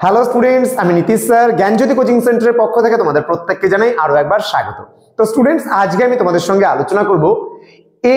Hello students, আমি Nitish sir জ্ঞানজ্যোতি coaching সেন্টারের পক্ষ থেকে তোমাদের প্রত্যেককে জানাই আরো একবার স্বাগত। তো স্টুডেন্টস, আজকে আমি তোমাদের সঙ্গে আলোচনা করব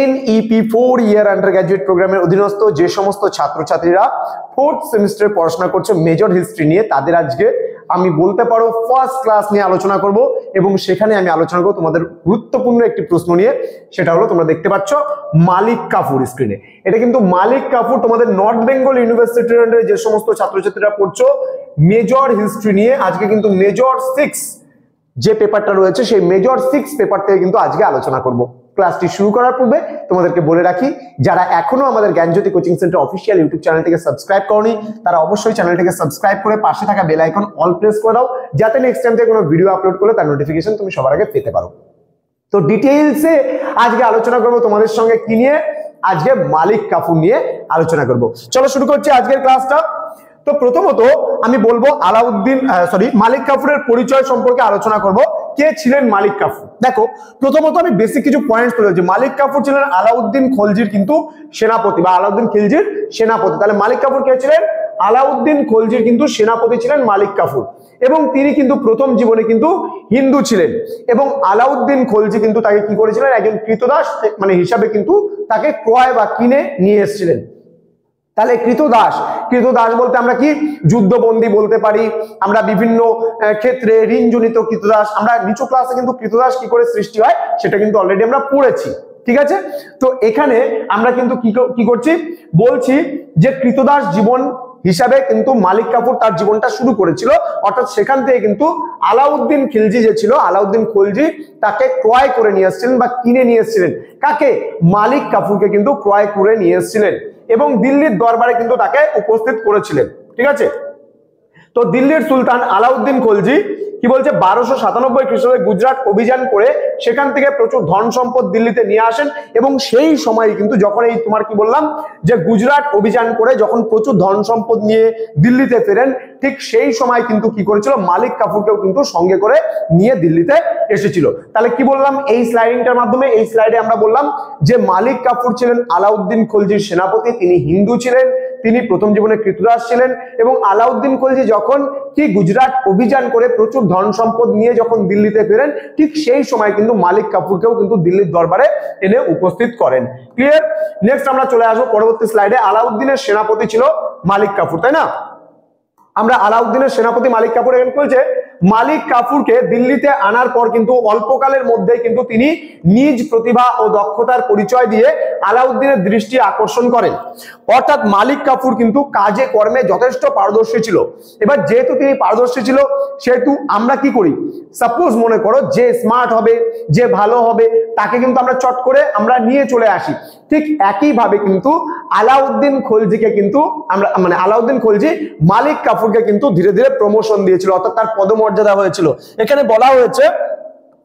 এনইপি 4 ইয়ার আন্ডার গ্র্যাজুয়েট প্রোগ্রামের অধীনস্থ যে সমস্ত ছাত্রছাত্রীরা 4th সেমিস্টারে পড়াশোনা করছে মেজর হিস্ট্রি নিয়ে, তাদের আজকে আমি বলতে পারো ফার্স্ট ক্লাস নিয়ে আলোচনা করব এবং সেখানে আমি আলোচনা করব তোমাদের গুরুত্বপূর্ণ একটি প্রশ্ন নিয়ে। সেটা হলো, তোমরা দেখতে পাচ্ছ মালিক কাফুর স্ক্রিনে, এটা কিন্তু মালিক কাফুর তোমাদের নর্থ বেঙ্গল ইউনিভার্সিটির আন্ডারে যে সমস্ত ছাত্রছাত্রীরা পড়ছো মেজর হিস্ট্রি নিয়ে, আজকে কিন্তু মেজর 6 যে পেপারটা রয়েছে সেই মেজর 6 পেপার থেকে কিন্তু আজকে আলোচনা করব। ক্লাসটি শুরু করার পূর্বে তোমাদেরকে বলে রাখি, যারা এখনো আমাদের জ্ঞানজ্যোতি কোচিং সেন্টার অফিসিয়াল ইউটিউব চ্যানেলটিকে সাবস্ক্রাইব করনি, তারা অবশ্যই চ্যানেলটিকে সাবস্ক্রাইব করে পাশে থাকা বেল আইকন অল প্রেস করে দাও, যাতে নেক্সট টাইম থেকে কোনো ভিডিও আপলোড করলে তার নোটিফিকেশন তুমি সবার আগে পেতে পারো। তো ডিটেইলসে আজকে আলোচনা করব তোমাদের সঙ্গে কি নিয়ে, আজকে মালিক কাফুর নিয়ে আলোচনা করব। চলো শুরু করছি আজকের ক্লাসটা। তো প্রথমত আমি বলবো মালিক কাফুরের পরিচয় সম্পর্কে আলোচনা করব। কে ছিলেন মালিক কাফুর? দেখো, প্রথমত আমি বেসিক কিছু পয়েন্টস তুলে ধরছি। মালিক কাফুর ছিলেন আলাউদ্দিন খলজির কিন্তু সেনাপতি বা আলাউদ্দিন খিলজির সেনাপতি। তাহলে মালিক কাফুর কে ছিলেন? আলাউদ্দিন খলজির কিন্তু সেনাপতি ছিলেন মালিক কাফুর, এবং তিনি কিন্তু প্রথম জীবনে কিন্তু হিন্দু ছিলেন, এবং আলাউদ্দিন খলজি কিন্তু তাকে কি করেছিলেন, একজন কৃতদাস মানে হিসাবে কিন্তু তাকে ক্রয় বা কিনে নিয়ে এসেছিলেন। তাহলে কৃতদাস বলতে আমরা কি যুদ্ধবন্দী বলতে পারি, আমরা বিভিন্ন ক্ষেত্রে ঋণজনিত কৃতদাস, আমরা নিচু ক্লাসে কিন্তু কৃতদাস কি করে সৃষ্টি হয় সেটা কিন্তু অলরেডি আমরা পড়েছি, ঠিক আছে? তো এখানে আমরা কিন্তু কি করছি, বলছি যে কৃতদাস জীবন হিসাবে কিন্তু মালিক কাফুর তার জীবনটা শুরু করেছিল, অর্থাৎ সেখান থেকে কিন্তু আলাউদ্দিন খিলজি যে ছিল, আলাউদ্দিন খলজি তাকে ক্রয় করে নিয়ে এসেছিলেন বা কিনে নিয়ে এসেছিলেন। কাকে? মালিক কাফুরকে কিন্তু ক্রয় করে নিয়ে এসেছিলেন এবং দিল্লির দরবারে কিন্তু তাকে উপস্থিত করেছিলেন, ঠিক আছে? তো দিল্লির সুলতান আলাউদ্দিন খলজি কি বলছে, 1297 খ্রিস্টাব্দে গুজরাট অভিযান করে সেখান থেকে প্রচুর ধন সম্পদ দিল্লিতে নিয়ে আসেন, এবং সেই সময় কিন্তু যখন এই তোমার কি বললাম যে গুজরাট অভিযান করে যখন প্রচুর ধন সম্পদ নিয়ে দিল্লিতে ফেরেন, ঠিক সেই সময় কিন্তু কি করেছিল, মালিক কাফুরকেও কিন্তু সঙ্গে করে নিয়ে দিল্লিতে এসেছিল। তাহলে কি বললাম এই স্লাইডিংটার মাধ্যমে? এই স্লাইডে আমরা বললাম যে মালিক কাফুর ছিলেন আলাউদ্দিন খলজির সেনাপতি, তিনি হিন্দু ছিলেন, তিনি প্রথম জীবনে কৃতদাস ছিলেন, এবং আলাউদ্দিন খলজি যখন কি গুজরাট অভিযান করে প্রচুর ধন সম্পদ নিয়ে যখন দিল্লিতে ফেরেন, ঠিক সেই সময় কিন্তু মালিক কাফুরকেও কিন্তু দিল্লির দরবারে এনে উপস্থিত করেন। ক্লিয়ার? নেক্সট আমরা চলে আসবো পরবর্তী স্লাইডে। আলাউদ্দিনের সেনাপতি ছিল মালিক কাফুর, তাই না? আমরা আলাউদ্দিনের সেনাপতি মালিক কাফুর এখানে বলছে, মালিক কাফুরকে দিল্লিতে আনার পর কিন্তু অল্পকালের মধ্যে কিন্তু তিনি নিজ প্রতিভা ও দক্ষতার পরিচয় দিয়ে আলাউদ্দিনের দৃষ্টি আকর্ষণ করেন। অর্থাৎ মালিক কাফুর কিন্তু কাজে কর্মে যথেষ্ট পারদর্শী ছিল। এবার যেহেতু তিনি পারদর্শী ছিল, সেহেতু আমরা কি করি, সাপোজ মনে করো যে স্মার্ট হবে, যে ভালো হবে, তাকে কিন্তু আমরা চট করে আমরা নিয়ে চলে আসি। ঠিক একইভাবে কিন্তু আলাউদ্দিন খলজিকে কিন্তু আমরা আলাউদ্দিন খলজি মালিক কাফুরকে কিন্তু ধীরে ধীরে প্রমোশন দিয়েছিল, অর্থাৎ তার পদমর্যাদা হয়েছিল। এখানে বলা হয়েছে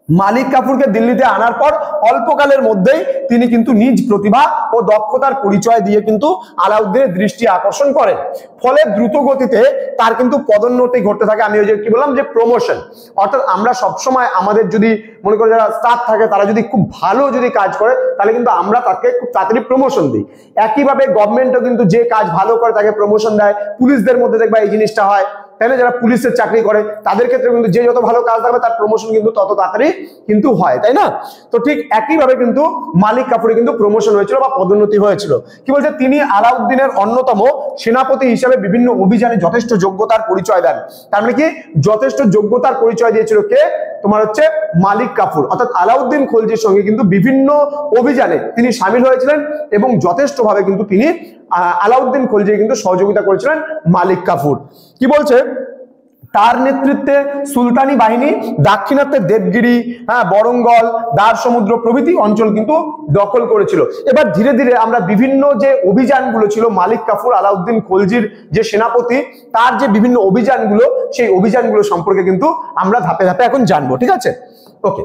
মালিক কাফুরকে দিল্লিতে আনার পর অল্পকালের মধ্যেই তিনি কিন্তু নিজ প্রতিভা ও দক্ষতার পরিচয় দিয়ে কিন্তু আলাউদ্দিনের দৃষ্টি আকর্ষণ করেন। ফলে দ্রুত গতিতে তার কিন্তু পদোন্নতি ঘটতে থাকে। আমি ওই যে কি বললাম যে প্রমোশন, অর্থাৎ আমরা সবসময় আমাদের যদি মনে করো যারা স্টাফ থাকে তারা যদি খুব ভালো যদি কাজ করে, তাহলে কিন্তু আমরা তাকে খুব তাড়াতাড়ি প্রমোশন দিই। একইভাবে গভর্নমেন্টও কিন্তু যে কাজ ভালো করে তাকে প্রমোশন দেয়। পুলিশদের মধ্যে দেখবা এই জিনিসটা হয়, তাই না? যারা পুলিশের চাকরি করে তাদের ক্ষেত্রে কিন্তু যে যত ভালো কাজ থাকবে তার প্রমোশন কিন্তু তত তাড়াতাড়ি কিন্তু হয়, তাই না? তো ঠিক একইভাবে কিন্তু মালিক কাফুরের কিন্তু প্রমোশন হয়েছিল বা পদোন্নতি হয়েছিল। কি বলছে, তিনি আলাউদ্দিনের অন্যতম সেনাপতি হিসেবে বিভিন্ন অভিযানে যথেষ্ট যোগ্যতার পরিচয় দেন। তার মানে কি, যথেষ্ট যোগ্যতার পরিচয় দিয়েছিল কে? তোমার হচ্ছে মালিক কাফুর। অর্থাৎ আলাউদ্দিন খলজির সঙ্গে কিন্তু বিভিন্ন অভিযানে তিনি সামিল হয়েছিলেন এবং যথেষ্ট ভাবে কিন্তু তিনি আলাউদ্দিন খলজি কিন্তু সহযোগিতা করেছিলেন মালিক কাফুর। কি বলছে, তার নেতৃত্বে সুলতানি বাহিনী দাক্ষিণাত্যের দেবগিরি, বরঙ্গল, দ্বার সমুদ্র প্রভৃতি অঞ্চল কিন্তু দখল করেছিল। এবার ধীরে ধীরে আমরা বিভিন্ন যে অভিযানগুলো ছিল মালিক কাফুর আলাউদ্দিন খলজির যে সেনাপতি, তার যে বিভিন্ন অভিযানগুলো, সেই অভিযানগুলো সম্পর্কে কিন্তু আমরা ধাপে ধাপে এখন জানবো, ঠিক আছে? ওকে,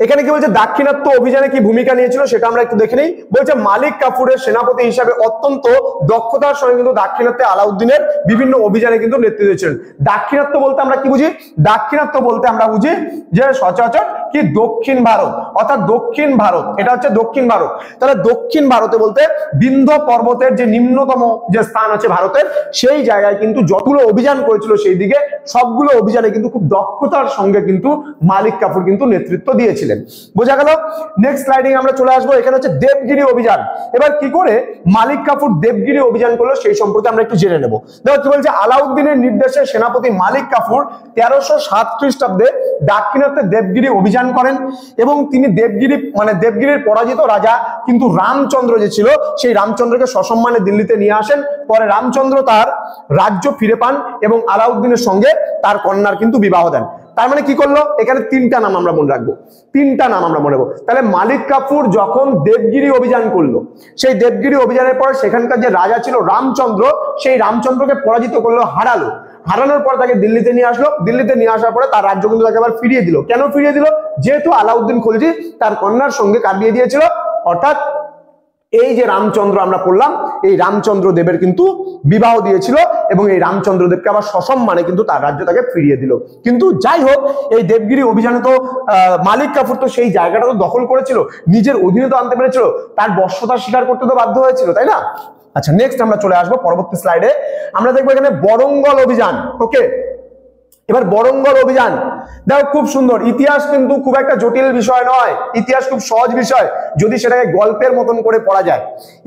এখানে কি বলছে দাক্ষিণাত্য অভিযানে কি ভূমিকা নিয়েছিল সেটা আমরা একটু দেখে নিই। বলছে মালিক কাফুরের সেনাপতি হিসাবে অত্যন্ত দক্ষতার সঙ্গে কিন্তু দাক্ষিণাত্যে আলাউদ্দিনের বিভিন্ন অভিযানে কিন্তু নেতৃত্ব দিয়েছিলেন। দাক্ষিণাত্য বলতে আমরা কি বুঝি? দাক্ষিণাত্য বলতে আমরা বুঝি যে সচরাচর কি দক্ষিণ ভারত, অর্থাৎ দক্ষিণ ভারত, এটা হচ্ছে দক্ষিণ ভারত। তাহলে দক্ষিণ ভারতে বলতে বিন্ধ্য পর্বতের যে নিম্নতম যে স্থান আছে ভারতের, সেই জায়গায় কিন্তু যতগুলো অভিযান করেছিল সেই দিকে সবগুলো অভিযানে কিন্তু খুব দক্ষতার সঙ্গে কিন্তু মালিক কাফুর কিন্তু নেতৃত্ব দিয়েছিলেন। বোঝা গেল? নেক্সট স্লাইডিং আমরা চলে আসবো। এখানে হচ্ছে দেবগিরি অভিযান। এবার কি করে মালিক কাফুর দেবগিরি অভিযান করলো সেই সম্পর্কে আমরা একটু জেনে নেব। দেখো কি বলছে, আলাউদ্দিনের নির্দেশে সেনাপতি মালিক কাফুর 1307 খ্রিস্টাব্দে দাক্ষিণাত্যে দেবগিরি অভিযান করেন এবং তিনি দেবগিরির পরাজিত রাজা কিন্তু রামচন্দ্র যে ছিল সেই রামচন্দ্রকে সসম্মানে দিল্লিতে নিয়ে আসেন। পরে রামচন্দ্র তার রাজ্য ফিরে পান এবং আলাউদ্দিনের সঙ্গে তার কন্যার কিন্তু বিবাহ দেন। তার মানে কি করলো? এখানে তিনটা নাম আমরা মনে রাখবো, তিনটা নাম আমরা মনে রাখবো। তাহলে মালিক কাফুর যখন দেবগিরি অভিযান করলো, সেই দেবগিরি অভিযানের পর সেখানকার যে রাজা ছিল রামচন্দ্র, সেই রামচন্দ্রকে পরাজিত করলো, হারানোর পর তাকে দিল্লিতে নিয়ে আসলো। দিল্লিতে নিয়ে আসার পরে তার রাজ্য কিন্তু তাকে আবার ফিরিয়ে দিল। কেন ফিরিয়ে দিল? যেহেতু আলাউদ্দিন খলজি তার কন্যার সঙ্গে কার বিয়ে দিয়েছিল, অর্থাৎ এই যে রামচন্দ্র আমরা পড়লাম, এই রামচন্দ্র দেবের কিন্তু বিবাহ দিয়েছিল এবং এই রামচন্দ্র দেবকে আবার সসম্মানে কিন্তু তার রাজ্য তাকে ফিরিয়ে দিল। কিন্তু যাই হোক, এই দেবগিরি অভিযানে তো মালিক কাফুর তো সেই জায়গাটা তো দখল করেছিল, নিজের অধীনে তো আনতে পেরেছিল, তার বর্ষতা স্বীকার করতে তো বাধ্য হয়েছিল, তাই না? আচ্ছা, নেক্সট আমরা চলে আসবো পরবর্তী স্লাইডে। আমরা দেখবো এখানে বরঙ্গল অভিযান। ওকে, এবার বরঙ্গল অভিযান দেখো, খুব সুন্দর। ইতিহাস কিন্তু খুব একটা জটিল বিষয় নয়, ইতিহাস খুব সহজ বিষয় যদি সেটাকে গল্পের মতন করে পড়া যায়।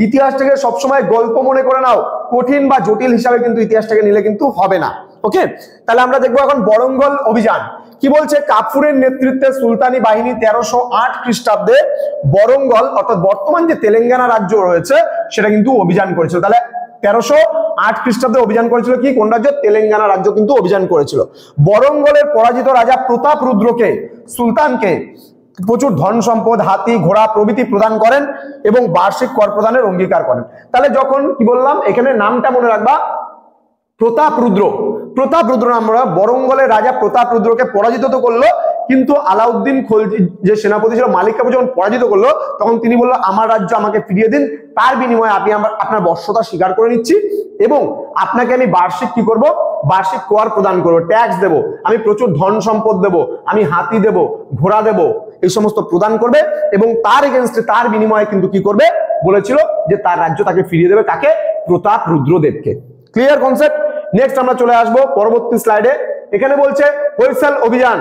ইতিহাসটাকে সবসময় গল্প মনে করে নাও, কঠিন বা জটিল হিসাবে কিন্তু ইতিহাসটাকে নিলে কিন্তু হবে না। ওকে, তাহলে আমরা দেখবো এখন বরঙ্গল অভিযান। কি বলছে, কাফুরের নেতৃত্বে সুলতানি বাহিনী 1308 খ্রিস্টাব্দে বরঙ্গল অর্থাৎ বর্তমান যে তেলেঙ্গানা রাজ্য রয়েছে সেটা কিন্তু অভিযান করেছিল। তাহলে 1308 খ্রিস্টাব্দে অভিযান করেছিল কি, কোন রাজ্য? তেলেঙ্গানা রাজ্য কিন্তু অভিযান করেছিল। বরঙ্গলের পরাজিত রাজা প্রতাপ রুদ্রকে, সুলতানকে প্রচুর ধন সম্পদ, হাতি, ঘোড়া প্রভৃতি প্রদান করেন এবং বার্ষিক কর প্রদানের অঙ্গীকার করেন। তাহলে যখন কি বললাম, এখানে নামটা মনে রাখবা, প্রতাপ রুদ্র। প্রতাপ রুদ্র আমরা বরঙ্গলের রাজা প্রতাপ রুদ্রকে পরাজিত তো করলো, কিন্তু আলাউদ্দিন খলজি যে সেনাপতি ছিল মালিক কাফুর যখন পরাজিত করলো, তখন তিনি বললো আমার রাজ্য আমাকে ফিরিয়ে দিন, তার বিনিময়ে আমি আপনার বর্ষতা স্বীকার করে নিচ্ছি এবং আপনাকে আমি বার্ষিক কি করব, বার্ষিক কর প্রদান করবো, ট্যাক্স দেব, আমি প্রচুর ধন সম্পদ দেব, আমি হাতি দেব, ঘোড়া দেব, এই সমস্ত প্রদান করবে এবং তার এগেনস্টে তার বিনিময়ে কিন্তু কি করবে বলেছিল যে তার রাজ্য তাকে ফিরিয়ে দেবে। কাকে? প্রতাপ রুদ্রদেবকে। Clear concept? নেক্সট আমরা চলে আসবো পরবর্তী স্লাইডে। এখানে বলছে হৈসল অভিযান।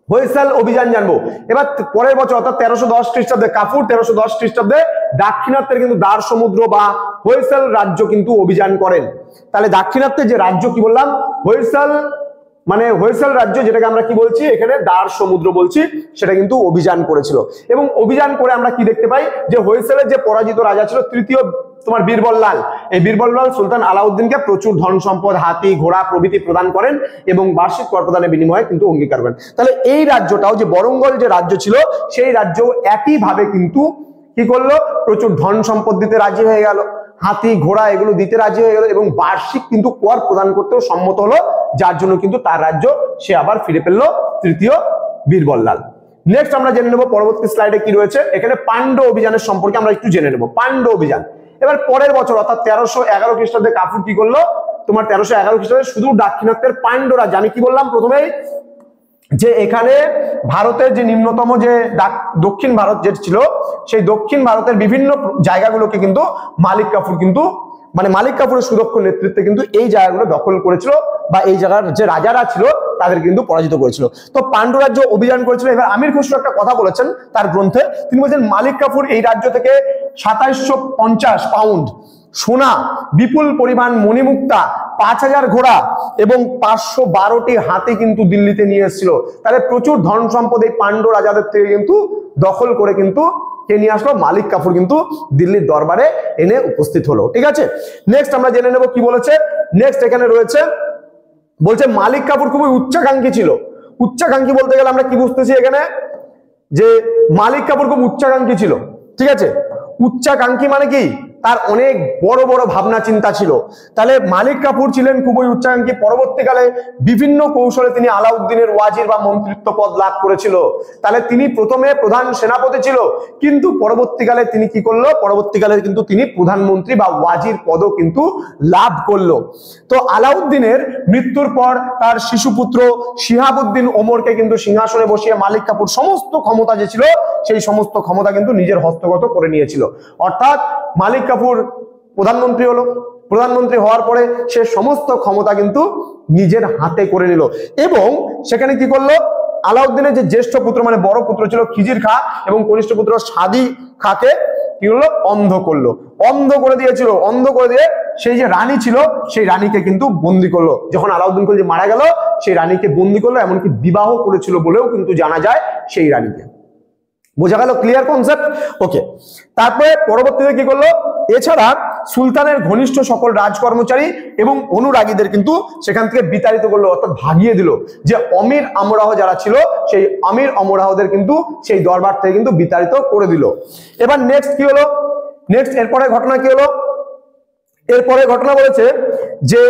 হৈসল অভিযান জানবো। এবার পরের বছর অর্থাৎ 1310 খ্রিস্টাব্দে, কাফুর 1310 খ্রিস্টাব্দে দাক্ষিণাত্যের কিন্তু দ্বার সমুদ্র বা হৈসল রাজ্য কিন্তু অভিযান করেন। তাহলে দাক্ষিণাত্যের যে রাজ্য কি বললাম, হৈসল, মানে হৈসল রাজ্য, যেটাকে আমরা কি বলছি এখানে দ্বার সমুদ্র বলছি, সেটা কিন্তু অভিযান করেছিল। এবং অভিযান করে আমরা কি দেখতে পাই, যে হৈসলের যে পরাজিত রাজা ছিল তৃতীয় তোমার বীরবল লাল, এই বীরবল লাল সুলতান আলাউদ্দিনকে প্রচুর ধন সম্পদ, হাতি, ঘোড়া প্রভৃতি প্রদান করেন এবং বার্ষিক কর প্রদানের বিনিময়ে কিন্তু অঙ্গীকার করেন। তাহলে এই রাজ্যটাও, যে বরঙ্গল যে রাজ্য ছিল, সেই রাজ্য একইভাবে কিন্তু কি করলো, প্রচুর ধন সম্পদ দিতে রাজি হয়ে গেল, হাতি, ঘোড়া এগুলো দিতে রাজি হয়ে গেল এবং বার্ষিক কিন্তু কর প্রদান করতেও সম্মত হলো, যার জন্য কিন্তু তার রাজ্য সে আবার ফিরে পেল তৃতীয় বীরবল লাল। নেক্সট আমরা জেনে নেব পরবর্তী স্লাইডে কি রয়েছে। এখানে পাণ্ড্য অভিযানের সম্পর্কে আমরা একটু জেনে নেব। পাণ্ড্য অভিযান এবার পরের বছর অর্থাৎ 1311 খ্রিস্টাব্দে কাফুর কি করলো, তোমার 1311 খ্রিস্টাব্দে শুধু দাক্ষিণাত্যের পাণ্ড্য রাজ্য, আমি কি বললাম প্রথমেই যে এখানে ভারতের যে নিম্নতম যে দক্ষিণ ভারত যে ছিল, সেই দক্ষিণ ভারতের বিভিন্ন জায়গাগুলোকে কিন্তু মালিক কাফুর কিন্তু, মানে মালিক কাফুরের সুদক্ষ নেতৃত্বে কিন্তু এই জায়গাগুলো দখল করেছিল বা এই জায়গার যে রাজারা ছিল তাদের কিন্তু পরাজিত করেছিল। তো পাণ্ড্য রাজ্য অভিযান করেছিল। এবার আমির খুসরো একটা কথা বলেছেন তার গ্রন্থে, তিনি বলছেন মালিক কাফুর এই রাজ্য থেকে 2750 পাউন্ড সোনা, বিপুল পরিমাণ মণিমুক্তা, 5000 ঘোড়া এবং 512টি হাতি কিন্তু দিল্লিতে নিয়ে এসেছিল। তাহলে প্রচুর ধন সম্পদ এই পাণ্ড্য রাজাদের থেকে কিন্তু দখল করে কিন্তু কে নিয়ে আসলো, মালিক কাফুর কিন্তু দিল্লির দরবারে এনে উপস্থিত হলো। ঠিক আছে, নেক্সট আমরা জেনে নেব কি বলেছে। নেক্সট এখানে রয়েছে, বলছে মালিক কাফুর খুবই উচ্চাকাঙ্ক্ষী ছিল। উচ্চাকাঙ্ক্ষী বলতে গেলে আমরা কি বুঝতেছি এখানে, যে মালিক কাফুর খুব উচ্চাকাঙ্ক্ষী ছিল। ঠিক আছে, উচ্চাকাঙ্ক্ষী মানে কি, তার অনেক বড় বড় ভাবনা চিন্তা ছিল। তাহলে মালিক কাফুর ছিলেন খুবই উচ্চাকাঙ্ক্ষী। পরবর্তীকালে বিভিন্ন কৌশলে তিনি আলাউদ্দিনের ওয়াজির বা মন্ত্রিত্ব পদ লাভ করেছিল। তাহলে তিনি প্রথমে প্রধান সেনাপতি ছিল, কিন্তু পরবর্তীকালে তিনি কি করলো, পরবর্তীকালে কিন্তু তিনি প্রধানমন্ত্রী বা ওয়াজির পদও কিন্তু লাভ করলো। তো আলাউদ্দিনের মৃত্যুর পর তার শিশুপুত্র শিহাবুদ্দিন ওমরকে কিন্তু সিংহাসনে বসিয়ে মালিক কাফুর সমস্ত ক্ষমতা যে ছিল সেই সমস্ত ক্ষমতা কিন্তু নিজের হস্তগত করে নিয়েছিল। অর্থাৎ মালিক কাফুর প্রধানমন্ত্রী হলো, প্রধানমন্ত্রী হওয়ার পরে সে সমস্ত ক্ষমতা কিন্তু নিজের হাতে করে নিল এবং সেখানে কি করলো, আলাউদ্দিনের যে জ্যেষ্ঠ পুত্র মানে বড় পুত্র ছিল খিজির খা এবং কনিষ্ঠ পুত্র সাদি খাকে কি হলো, অন্ধ করলো, অন্ধ করে দিয়েছিল। অন্ধ করে দিয়ে সেই যে রানী ছিল সেই রানীকে কিন্তু বন্দি করলো। যখন আলাউদ্দিন খলজি মারা গেল সেই রানীকে বন্দি করলো, এমনকি বিবাহ করেছিল বলেও কিন্তু জানা যায় সেই রানীকে। বোঝা গেল? Clear concept? ওকে। তারপরে পরবর্তীতে কি করলো, এছাড়া সুলতানের ঘনিষ্ঠ সকল রাজকর্মচারী এবং অনুরাগীদের কিন্তু সেখান থেকে বিতাড়িত করলো, অর্থাৎ ভাগিয়ে দিল। যে অমির আমরাহ যারা ছিল সেই আমির আমরাহদের কিন্তু সেই দরবার থেকে কিন্তু বিতাড়িত করে দিল। এবার নেক্সট কি হলো, নেক্সট এরপরে ঘটনা কি হলো, এরপরে ঘটনা বলেছে যে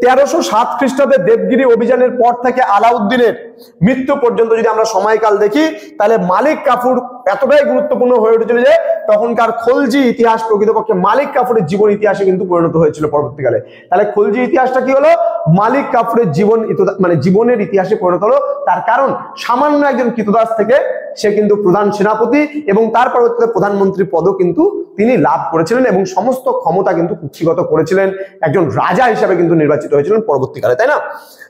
1307 খ্রিস্টাব্দে দেবগিরি অভিযানের পর থেকে আলাউদ্দিনের মৃত্যু পর্যন্ত যদি আমরা সময়কাল দেখি তাহলে মালিক কাফুর এতটাই গুরুত্বপূর্ণ হয়ে উঠেছিল যে তখনকার খলজি ইতিহাস প্রকৃতপক্ষে মালিক কাফুরের জীবন ইতিহাসে কিন্তু পরিণত হয়েছিল পরবর্তীকালে। তাহলে খলজি ইতিহাসটা কি হলো, মালিক কাফুরের জীবন মানে জীবনের ইতিহাসে পরিণত হলো। তার কারণ সামান্য একজন কৃতদাস থেকে সে কিন্তু প্রধান সেনাপতি এবং তার পরবর্তীতে প্রধানমন্ত্রী পদও কিন্তু তিনি লাভ করেছিলেন এবং সমস্ত ক্ষমতা কিন্তু কুক্ষিগত করেছিলেন, একজন রাজা হিসেবে কিন্তু নির্বাচিত হয়েছিলেন পরবর্তীকালে, তাই না?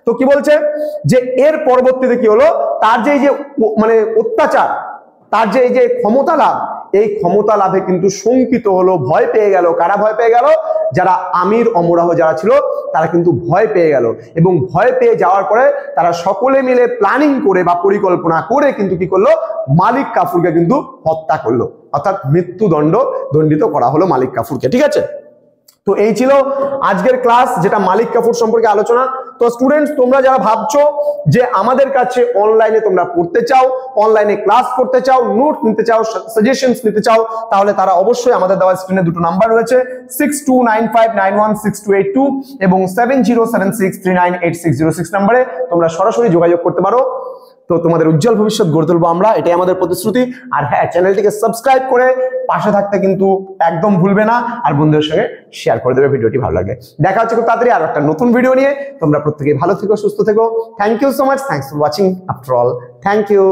তো কি বলছে যে এর পরবর্তীতে কি হলো, তার যে মানে অত্যাচার, তার যে এই যে ক্ষমতা লাভ, এই ক্ষমতা লাভে কিন্তু শঙ্কিত হলো, ভয় পেয়ে গেল। কারা ভয় পেয়ে গেল? যারা আমির অমরাহ যারা ছিল তারা কিন্তু ভয় পেয়ে গেল এবং ভয় পেয়ে যাওয়ার পরে তারা সকলে মিলে প্ল্যানিং করে বা পরিকল্পনা করে কিন্তু কি করলো, মালিক কাফুরকে কিন্তু হত্যা করলো, অর্থাৎ মৃত্যুদণ্ড দণ্ডিত করা হলো মালিক কাফুরকে। ঠিক আছে? তো এই ছিল আজকের ক্লাস, যেটা মালিক কাফুর সম্পর্কে আলোচনা। তো স্টুডেন্টস, তোমরা যারা ভাবছো যে আমাদের কাছে অনলাইনে তোমরা পড়তে চাও, অনলাইনে ক্লাস করতে চাও, নোট নিতে চাও, সাজেশনস নিতে চাও, তাহলে তারা অবশ্যই আমাদের দেওয়া স্ক্রিনে দুটো নাম্বার রয়েছে 6295916282 এবং 7076398606 নম্বরে তোমরা সরাসরি যোগাযোগ করতে পারো। তো তোমাদের উজ্জ্বল ভবিষ্যৎ গড়ে তুলবো আমরা, এটাই আমাদের প্রতিশ্রুতি। আর হ্যাঁ, চ্যানেলটিকে সাবস্ক্রাইব করে পাশে থাকতে কিন্তু একদম ভুলবে না, আর বন্ধুদের সঙ্গে শেয়ার করে দেবে ভিডিওটি ভালো লাগলে। দেখা হচ্ছে খুব তাড়াতাড়ি আর একটা নতুন ভিডিও নিয়ে। তোমরা প্রত্যেকেই ভালো থেকো, সুস্থ থেকো। Thank you so much, thanks for watching after all, thank you.